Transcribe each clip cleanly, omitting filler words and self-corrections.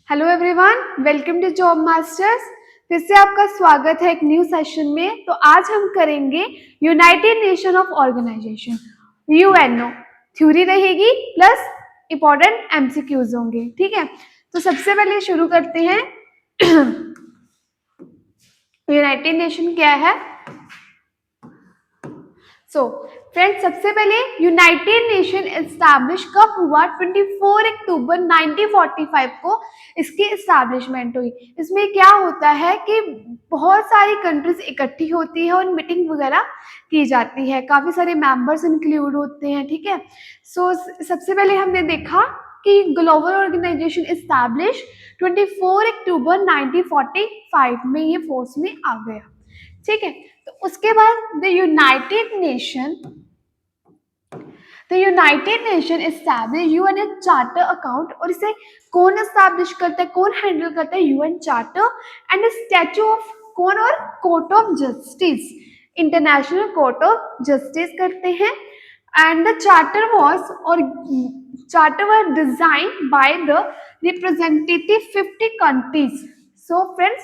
Hello everyone, welcome to job masters. फिर से आपका स्वागत है एक न्यू सेशन में। तो आज हम करेंगे united nation of organization, UNO. Theory रहेगी प्लस इंपॉर्टेंट एमसीक्यूज होंगे। ठीक है, तो सबसे पहले शुरू करते हैं। यूनाइटेड नेशन क्या है? फ्रेंड्स, सबसे पहले यूनाइटेड नेशन एस्टैब्लिश कब हुआ? 24 अक्टूबर 1945 को इसकी एस्टैब्लिशमेंट हुई। इसमें क्या होता है कि बहुत सारी कंट्रीज इकट्ठी होती है और मीटिंग वगैरह की जाती है, काफी सारे मेंबर्स इंक्लूड होते हैं। ठीक है, सबसे पहले हमने देखा कि ग्लोबल ऑर्गेनाइजेशन एस्टैब्लिश 24 अक्टूबर 1945 में ये फोर्स में आ गया। ठीक है, तो उसके बाद the United nation establish UN charter account. और इसे कौन एस्टैब्लिश करता है, कौन हैंडल करता है? UN charter and statue of कौन? और court of justice, international court of justice करते हैं। And the charter was designed by the representative 50 countries. So friends,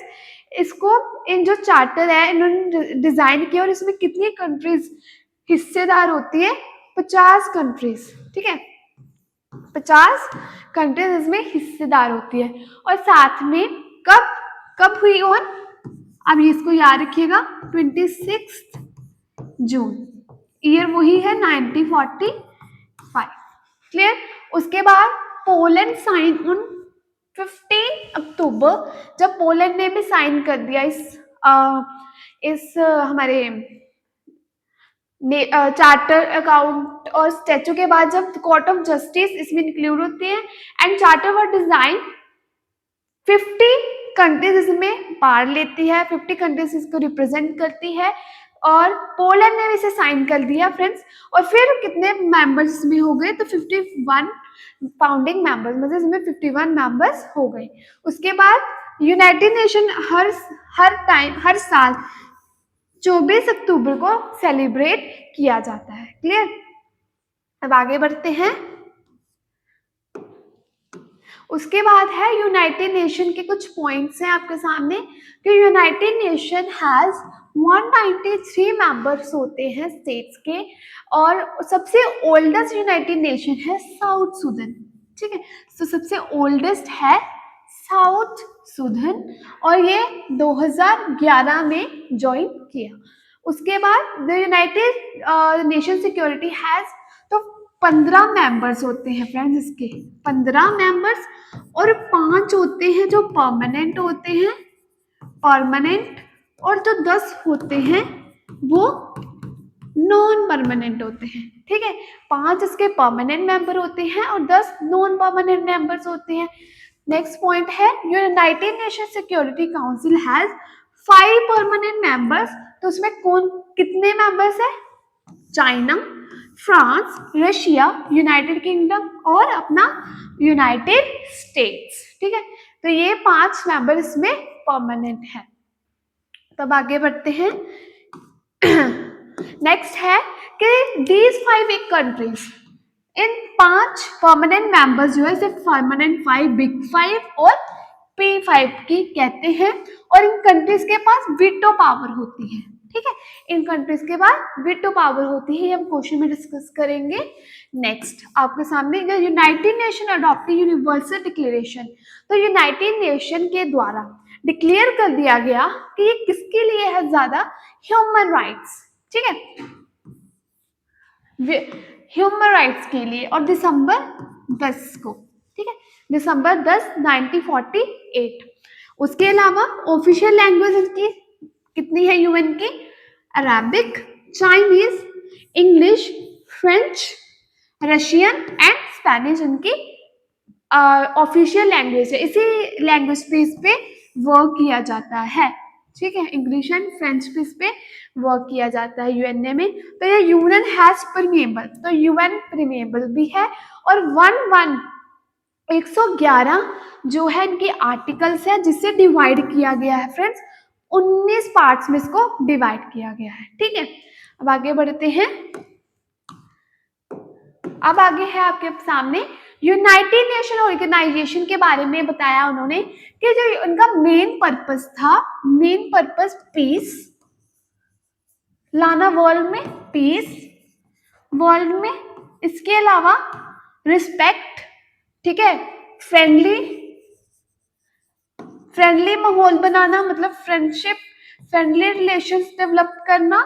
इसको इन जो चार्टर है इन्होंने डिजाइन किया और इसमें कितनी कंट्रीज हिस्सेदार होती है? 50 कंट्रीज। ठीक है, 50 कंट्रीज इसमें हिस्सेदार होती है। और साथ में कब कब हुई? और अब इसको याद रखिएगा, 26 जून, ईयर वही है 1945। क्लियर? उसके बाद पोलैंड साइन ऑन 15 अक्टूबर, जब पोलैंड ने भी साइन कर दिया इस हमारे चार्टर अकाउंट और स्टैचू के बाद, जब कोर्ट ऑफ जस्टिस इसमें इंक्लूड होती है and charter were design 50 countries इसमें पार्ट लेती है, 50 कंट्रीज इसको रिप्रेजेंट करती है और पोलैंड ने भी इसे साइन कर दिया फ्रेंड्स। और फिर कितने मेंबर्स इसमें हो गए? तो 51 फाउंडिंग मेंबर्स, मतलब इसमें 51 मेंबर्स हो गए। उसके बाद यूनाइटेड नेशन हर साल 24 अक्टूबर को सेलिब्रेट किया जाता है। क्लियर? अब आगे बढ़ते हैं। उसके बाद है यूनाइटेड नेशन के कुछ पॉइंट्स हैं आपके सामने कि यूनाइटेड नेशन हैज 193 मेंबर्स होते हैं स्टेट्स के, और सबसे ओल्डेस्ट यूनाइटेड नेशन है साउथ सूडान। ठीक है, तो सबसे ओल्डेस्ट है साउथ सूडान और ये 2011 में ज्वाइन किया। उसके बाद the United nation security has, तो 15 मेंबर्स होते हैं फ्रेंड्स इसके, 15 मेंबर्स, और 5 होते हैं जो परमानेंट होते हैं, परमानेंट, और जो 10 होते हैं वो नॉन परमानेंट होते हैं। ठीक है, 5 इसके परमानेंट मेंबर होते हैं और 10 नॉन परमानेंट मेंबर्स होते हैं। नेक्स्ट पॉइंट है united nation security council has 5 permanent members. तो उसमें कौन कितने मेंबर्स है? China, France, Russia, United kingdom और अपना यूनाइटेड स्टेट्स। ठीक है, तो ये 5 मेंबर इसमें परमानेंट है। तब आगे बढ़ते हैं। नेक्स्ट है कि these 5 countries, in 5 permanent members जो है सिर्फ परमानेंट 5, बिग 5 और P5 की कहते हैं, और इन कंट्रीज के पास वीटो पावर होती है। ठीक है, इन कंट्रीज के पास वीटो पावर होती है, हम क्वेश्चन में डिस्कस करेंगे। नेक्स्ट आपके सामने United nation adopted universal declaration. तो यूनाइटेड नेशन के द्वारा डिक्लेयर कर दिया गया कि ये किसके लिए है? ज्यादा ह्यूमन राइट्स। ठीक है, ह्यूमन राइट्स के लिए, और दिसंबर 10 को। ठीक है, दिसंबर 10 1948। उसके अलावा ऑफिशियल लैंग्वेज इनकी कितनी है यूएन की? Arabic, Chinese, English, French, Russian and Spanish इनकी ऑफिशियल लैंग्वेज है। इसी लैंग्वेज बेस पे वर्क किया जाता है। ठीक है, इंग्लिश एंड फ्रेंच पे इस पे वर्क किया जाता है यूएनए में। तो ये यूएन हैज परमेबल, तो यूएन परमेबल भी है। और 111 जो है इनके आर्टिकल्स है, जिससे डिवाइड किया गया है फ्रेंड्स, 19 पार्ट्स में इसको डिवाइड किया गया है। ठीक है, अब आगे बढ़ते हैं। अब आगे है आपके सामने यूनाइटेड नेशन ऑर्गेनाइजेशन के बारे में बताया उन्होंने कि जो उनका मेन पर्पस था, मेन पर्पस पीस लाना, वर्ल्ड में पीस, वर्ल्ड में, इसके अलावा रिस्पेक्ट, ठीक है, फ्रेंडली माहौल बनाना, मतलब फ्रेंडशिप, फ्रेंडली रिलेशंस डेवलप करना,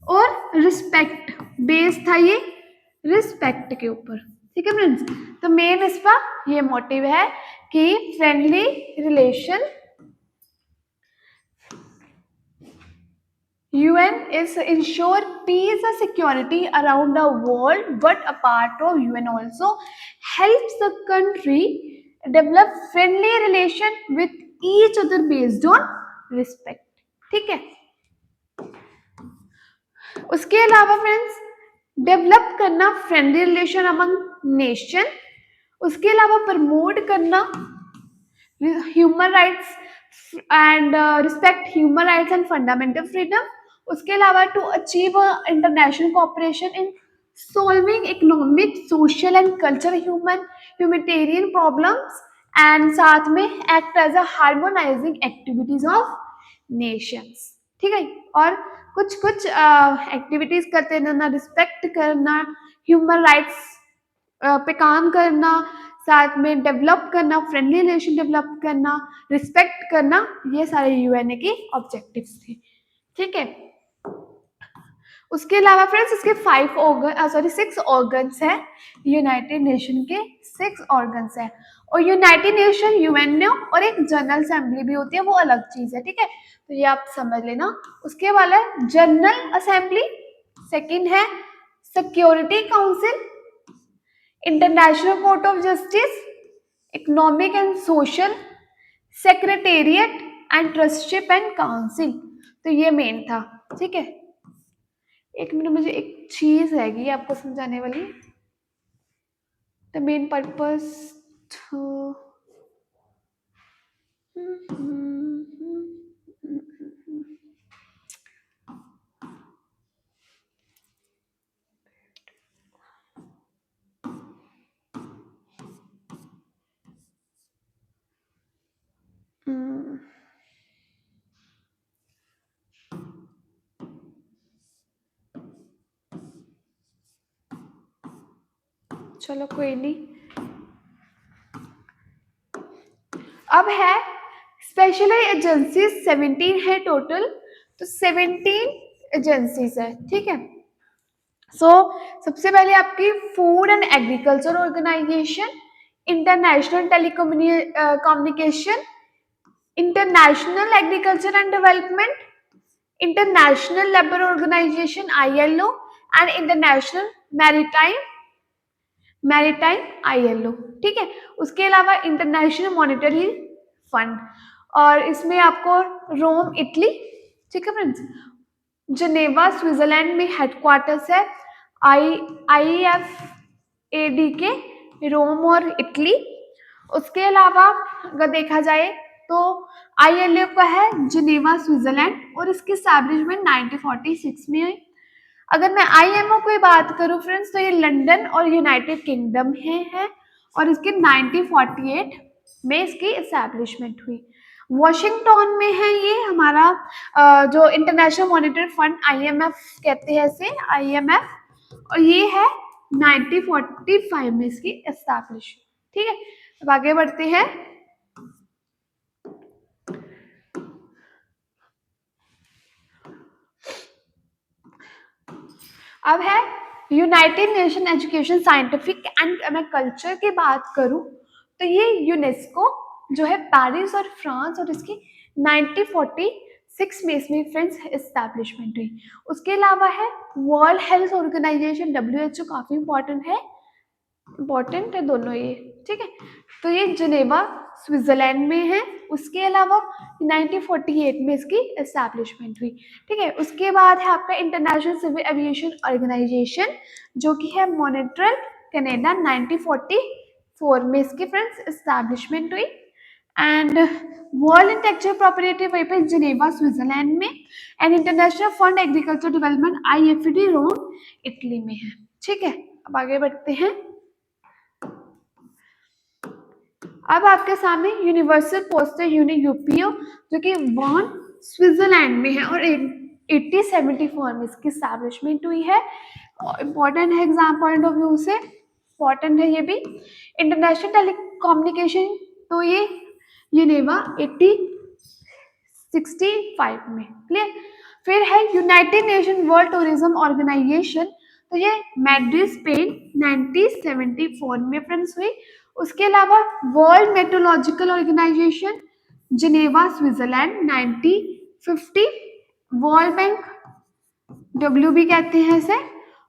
और रिस्पेक्ट बेस था ये रिस्पेक्ट के ऊपर, ठीक है फ्रेंड्स। तो मेन इसका ये मोटिव है कि friendly relation, UN is ensure peace and security around the world, but a part of UN also helps the country develop friendly relation with each other based on respect, ठीक है। उसके अलावा friends develop करना friendly relation among nation, उसके अलावा promote करना human rights and respect human rights and fundamental freedom, उसके अलावा to achieve international cooperation in solving economic, social and culture humanitarian problems, and साथ में act as a harmonizing activities of nations, ठीक है। और कुछ कुछ एक्टिविटीज करते रहना, रिस्पेक्ट करना, ह्यूमन राइट्स पे काम करना, साथ में डेवलप करना, फ्रेंडली रिलेशन डेवलप करना, रिस्पेक्ट करना, ये सारे यूएनए के ऑब्जेक्टिव्स थे, ठीक है। उसके अलावा फ्रेंड्स इसके 6 ऑर्गन्स हैं, यूनाइटेड नेशन के 6 ऑर्गन्स हैं, और यूनाइटेड नेशन यूएनओ और एक जनरल असेंबली भी होती है, वो अलग चीज है, ठीक है, तो ये आप समझ लेना। उसके वाला जनरल असेंबली, सेकंड है security council, international court of justice, economic and social, secretariat and ट्रस्टशिप and council, तो ये मेन था, ठीक है। एक मिनट, मुझे एक चीज रहेगी आपको समझाने वाली, द मेन पर्पस चलो कोई नहीं। अब है स्पेशल एजेंसीज 17 है टोटल, तो 17 एजेंसीज है, ठीक है। सबसे पहले आपकी food and agriculture organization, international telecommunication, international agriculture and development, international labour organization ILO, and international maritime ILO, ठीक है। उसके अलावा इंटरनेशनल मॉनेटरी फंड, और इसमें आपको रोम इटली, ठीक है फ्रेंड्स, जनेवा स्विट्जरलैंड में हेडक्वार्टर्स है, IFAD के रोम और इटली। उसके अलावा अगर देखा जाए तो ILO का है जनेवा स्विट्जरलैंड, और इसकी एस्टैब्लिशमेंट 1946 में है। अगर मैं IMO की बात करूं फ्रेंड्स, तो ये लंदन और यूनाइटेड किंगडम है, और इसके 1948 में इसकी एस्टैब्लिशमेंट हुई। वॉशिंगटन में है ये हमारा जो इंटरनेशनल मॉनेटरी फंड IMF कहते हैं इसे, IMF, और ये है 1945 में इसकी एस्टैब्लिश, ठीक है। अब आगे बढ़ते हैं। अब है united nation education scientific and मैं कल्चर की बात करूं तो ये यूनेस्को जो है पेरिस और फ्रांस, और इसकी 1946 में इसमें फ्रेंड्स एस्टैब्लिशमेंट हुई। उसके अलावा है वर्ल्ड हेल्थ ऑर्गेनाइजेशन WHO, काफी इंपॉर्टेंट है दोनों ये, ठीक है। तो ये जनेवा स्विट्जरलैंड में है। उसके अलावा 1948 में इसकी एस्टैब्लिशमेंट हुई, ठीक है। उसके बाद है आपका इंटरनेशनल सिविल एविएशन ऑर्गेनाइजेशन जो कि है मॉन्ट्रियल कनाडा, 1944 में इसकी फ्रेंड्स एस्टैब्लिशमेंट हुई। एंड वर्ल्ड इंटेलेक्चुअल प्रॉपर्टी वहीं पे जनेवा स्विट्जरलैंड में, and international fund agriculture development IFAD Rome Italy में है, ठीक है। अब आगे बढ़ते हैं। अब आपके सामने यूनिवर्सल पोस्टल यूनिट यूपीओ जो कि बॉन स्विट्जरलैंड में है और 1874 में इसकी स्टैब्लिशमेंट हुई है। इम्पॉर्टेंट है एग्जाम पॉइंट ऑफ व्यू से, इम्पॉर्टेंट है ये भी। इंटरनेशनल टेलीकम्युनिकेशन तो ये यूनेवा 1865 में, क्लियर। फिर है united nation world tourism organization, तो ये मैड्रिड स्पेन 1974 में फ्रेंड्स हुई। उसके अलावा world meteorological organization Geneva Switzerland 1950, world bank WB कहते हैं इसे,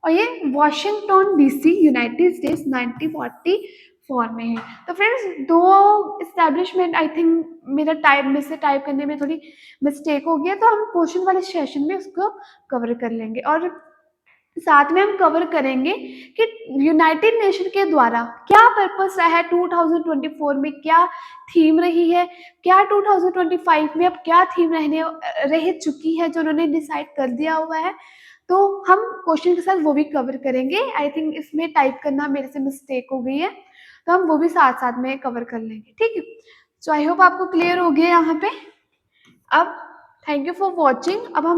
और ये वॉशिंगटन DC यूनाइटेड स्टेट्स 1944 में है। तो फ्रेंड्स दो इस्टेब्लिशमेंट आई थिंक मेरा टाइप में से टाइप करने में थोड़ी मिस्टेक हो गया, तो हम क्वेश्चन वाले सेशन में उसको कवर कर लेंगे। और साथ में हम कवर करेंगे कि यूनाइटेड नेशन के द्वारा क्या पर्पस रहा है 2024 में, क्या थीम रही है, क्या 2025 में अब क्या थीम रह चुकी है जो उन्होंने डिसाइड कर दिया हुआ है। तो हम क्वेश्चन के साथ वो भी कवर करेंगे। आई थिंक इसमें टाइप करना मेरे से मिस्टेक हो गई है, तो हम वो भी साथ साथ में कवर कर लेंगे, ठीक है। सो आई होप आपको क्लियर हो गया यहाँ पे। अब थैंक यू फॉर वॉचिंग। अब हम